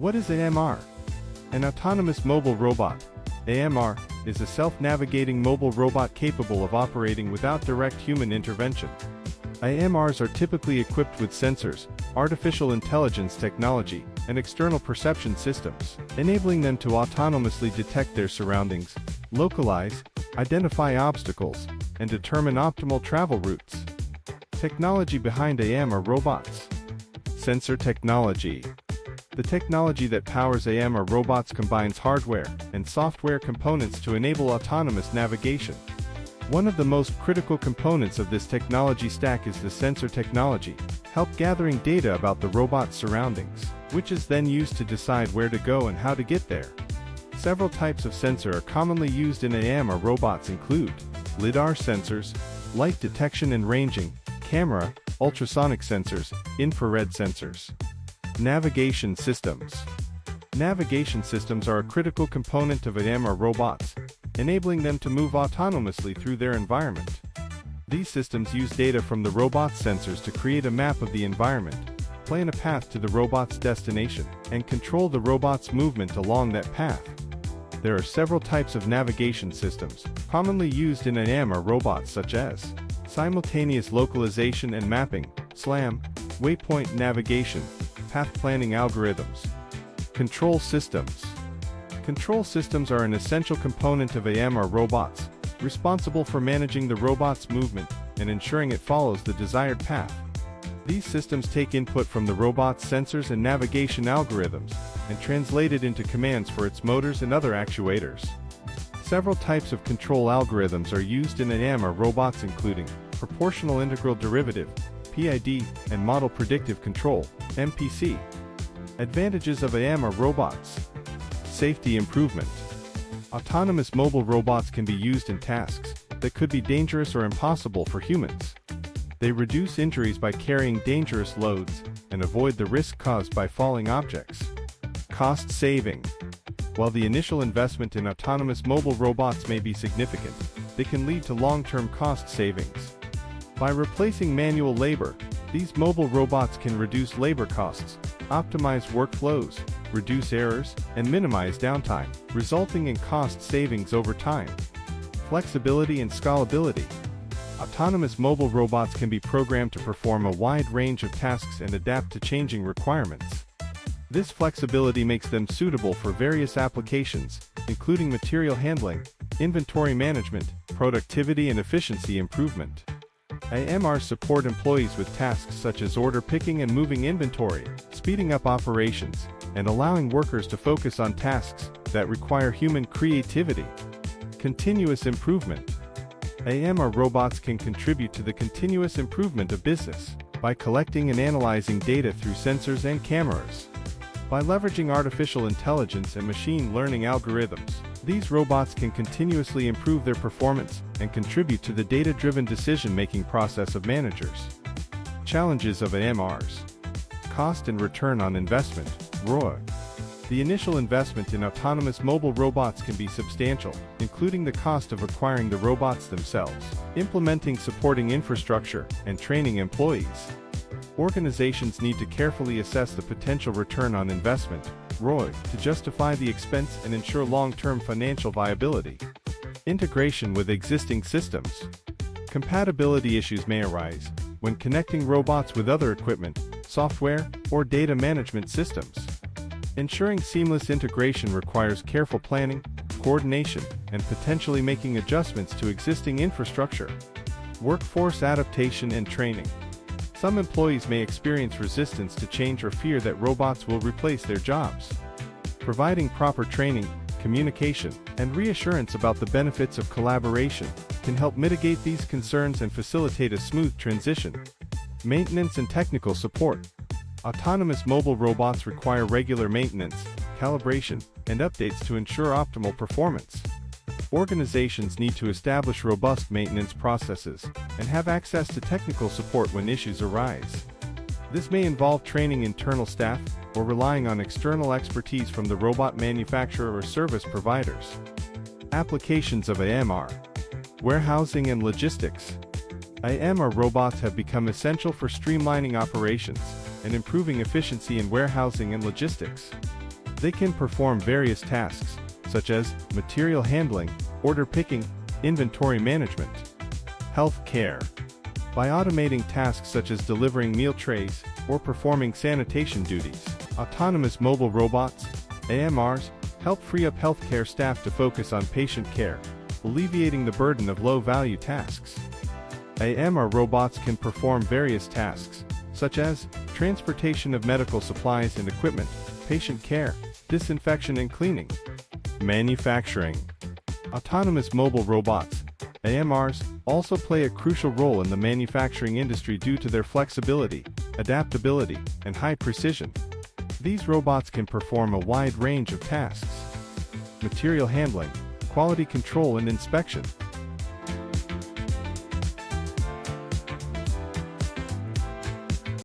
What is AMR? An autonomous mobile robot. AMR is a self-navigating mobile robot capable of operating without direct human intervention. AMRs are typically equipped with sensors, artificial intelligence technology, and external perception systems, enabling them to autonomously detect their surroundings, localize, identify obstacles, and determine optimal travel routes. Technology behind AMR robots. Sensor technology. The technology that powers AMR robots combines hardware and software components to enable autonomous navigation. One of the most critical components of this technology stack is the sensor technology, help gathering data about the robot's surroundings, which is then used to decide where to go and how to get there. Several types of sensor are commonly used in AMR robots include LiDAR sensors, light detection and ranging, camera, ultrasonic sensors, infrared sensors. Navigation systems. Navigation systems are a critical component of AMR robots, enabling them to move autonomously through their environment. These systems use data from the robot's sensors to create a map of the environment, plan a path to the robot's destination, and control the robot's movement along that path. There are several types of navigation systems, commonly used in AMR robots such as simultaneous localization and mapping, SLAM, waypoint navigation, path planning algorithms. Control systems. Control systems are an essential component of AMR robots, responsible for managing the robot's movement and ensuring it follows the desired path. These systems take input from the robot's sensors and navigation algorithms and translate it into commands for its motors and other actuators. Several types of control algorithms are used in AMR robots including proportional integral derivative, PID, and model predictive control, MPC. Advantages of AMR robots. Safety improvement. Autonomous mobile robots can be used in tasks that could be dangerous or impossible for humans. They reduce injuries by carrying dangerous loads and avoid the risk caused by falling objects. Cost saving. While the initial investment in autonomous mobile robots may be significant, they can lead to long-term cost savings. By replacing manual labor, these mobile robots can reduce labor costs, optimize workflows, reduce errors, and minimize downtime, resulting in cost savings over time. Flexibility and scalability. Autonomous mobile robots can be programmed to perform a wide range of tasks and adapt to changing requirements. This flexibility makes them suitable for various applications, including material handling, inventory management, productivity and efficiency improvement. AMRs support employees with tasks such as order picking and moving inventory, speeding up operations, and allowing workers to focus on tasks that require human creativity. Continuous improvement. AMR robots can contribute to the continuous improvement of business by collecting and analyzing data through sensors and cameras. By leveraging artificial intelligence and machine learning algorithms, these robots can continuously improve their performance and contribute to the data-driven decision-making process of managers. Challenges of AMRs. Cost and return on investment, ROI. The initial investment in autonomous mobile robots can be substantial, including the cost of acquiring the robots themselves, implementing supporting infrastructure, and training employees. Organizations need to carefully assess the potential return on investment, ROI, to justify the expense and ensure long-term financial viability. Integration with existing systems. Compatibility issues may arise when connecting robots with other equipment, software, or data management systems. Ensuring seamless integration requires careful planning, coordination, and potentially making adjustments to existing infrastructure. Workforce adaptation and training. Some employees may experience resistance to change or fear that robots will replace their jobs. Providing proper training, communication, and reassurance about the benefits of collaboration can help mitigate these concerns and facilitate a smooth transition. Maintenance and technical support. Autonomous mobile robots require regular maintenance, calibration, and updates to ensure optimal performance. Organizations need to establish robust maintenance processes and have access to technical support when issues arise. This may involve training internal staff or relying on external expertise from the robot manufacturer or service providers. Applications of AMR. Warehousing and logistics. AMR robots have become essential for streamlining operations and improving efficiency in warehousing and logistics. They can perform various tasks, such as material handling, order picking, inventory management. Health care. By automating tasks such as delivering meal trays or performing sanitation duties, autonomous mobile robots, AMRs, help free up healthcare staff to focus on patient care, alleviating the burden of low-value tasks. AMR robots can perform various tasks, such as transportation of medical supplies and equipment, patient care, disinfection and cleaning. Manufacturing. Autonomous mobile robots, AMRs, also play a crucial role in the manufacturing industry due to their flexibility, adaptability, and high precision. These robots can perform a wide range of tasks. Material handling, quality control and inspection,